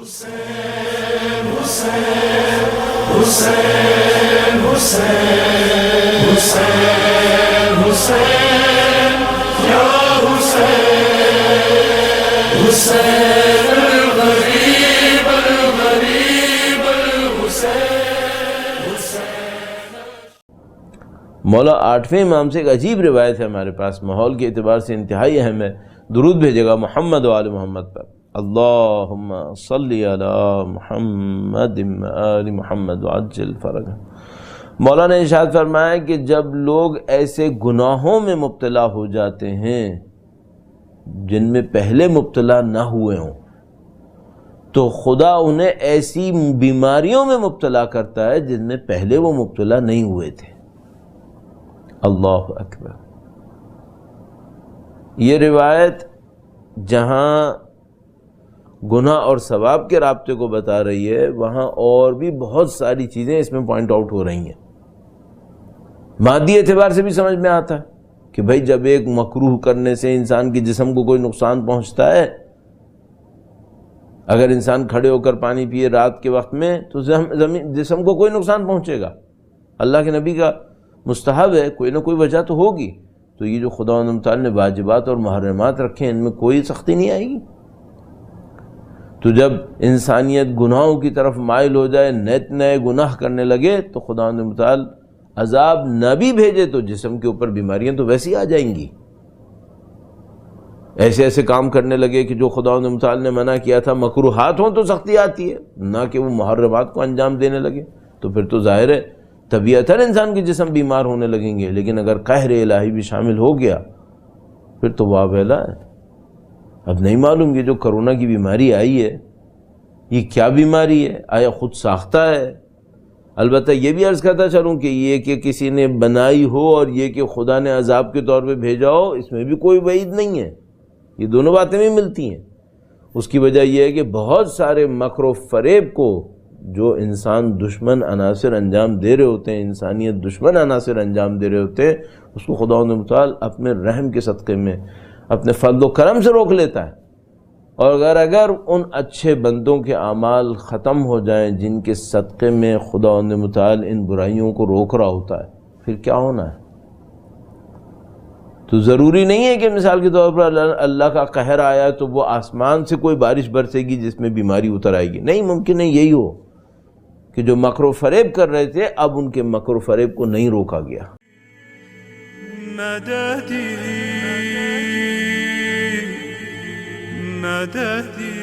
حسین حسین حسین حسین حسین حسین یا حسین حسین الغریب الغریب الحسین حسین۔ مولا آٹھویں امام سے ایک عجیب روایت ہے ہمارے پاس، ماحول کے اعتبار سے انتہائی اہم ہے۔ درود بھیجے گا محمد و آل محمد پر، اللہم صلی علی محمد آل محمد وعجل فرجہ۔ مولا نے ارشاد فرمایا کہ جب لوگ ایسے گناہوں میں مبتلا ہو جاتے ہیں جن میں پہلے مبتلا نہ ہوئے ہوں، تو خدا انہیں ایسی بیماریوں میں مبتلا کرتا ہے جن میں پہلے وہ مبتلا نہیں ہوئے تھے۔ اللہ اکبر۔ یہ روایت جہاں گناہ اور ثواب کے رابطے کو بتا رہی ہے، وہاں اور بھی بہت ساری چیزیں اس میں پوائنٹ آؤٹ ہو رہی ہیں۔ مادی اعتبار سے بھی سمجھ میں آتا ہے کہ بھائی جب ایک مکروہ کرنے سے انسان کے جسم کو کوئی نقصان پہنچتا ہے، اگر انسان کھڑے ہو کر پانی پیے رات کے وقت میں تو جسم کو کوئی نقصان پہنچے گا۔ اللہ کے نبی کا مستحب ہے، کوئی نہ کوئی وجہ تو ہوگی۔ تو یہ جو خدا و تعالی نے واجبات اور محرمات رکھے ہیں، ان میں کوئی سختی نہیں آئے گی۔ تو جب انسانیت گناہوں کی طرف مائل ہو جائے، نت نئے گناہ کرنے لگے، تو خدا و تعالی عذاب نہ بھی بھیجے تو جسم کے اوپر بیماریاں تو ویسی آ جائیں گی۔ ایسے ایسے کام کرنے لگے کہ جو خدا و تعالی نے منع کیا تھا، مکروہات ہوں تو سختی آتی ہے، نہ کہ وہ محرمات کو انجام دینے لگے، تو پھر تو ظاہر ہے طبیعتاً انسان کے جسم بیمار ہونے لگیں گے۔ لیکن اگر قہر الہی بھی شامل ہو گیا پھر تو واویلا ہے۔ اب نہیں معلوم یہ جو کرونا کی بیماری آئی ہے یہ کیا بیماری ہے، آیا خود ساختہ ہے؟ البتہ یہ بھی عرض کرتا چلوں کہ یہ کہ کسی نے بنائی ہو اور یہ کہ خدا نے عذاب کے طور پہ بھیجا ہو، اس میں بھی کوئی وعید نہیں ہے۔ یہ دونوں باتیں بھی ملتی ہیں۔ اس کی وجہ یہ ہے کہ بہت سارے مکر و فریب کو جو انسان دشمن عناصر انجام دے رہے ہوتے ہیں، انسانیت دشمن عناصر انجام دے رہے ہوتے ہیں، اس کو خدا و تعالی اپنے رحم کے صدقے میں، اپنے فضل و کرم سے روک لیتا ہے۔ اور اگر ان اچھے بندوں کے اعمال ختم ہو جائیں جن کے صدقے میں خدا و تعالی ان برائیوں کو روک رہا ہوتا ہے، پھر کیا ہونا ہے؟ تو ضروری نہیں ہے کہ مثال کے طور پر اللہ کا قہر آیا تو وہ آسمان سے کوئی بارش برسے گی جس میں بیماری اتر آئے گی۔ نہیں، ممکن ہے یہی ہو کہ جو مکر و فریب کر رہے تھے اب ان کے مکر و فریب کو نہیں روکا گیا۔ مددی مددی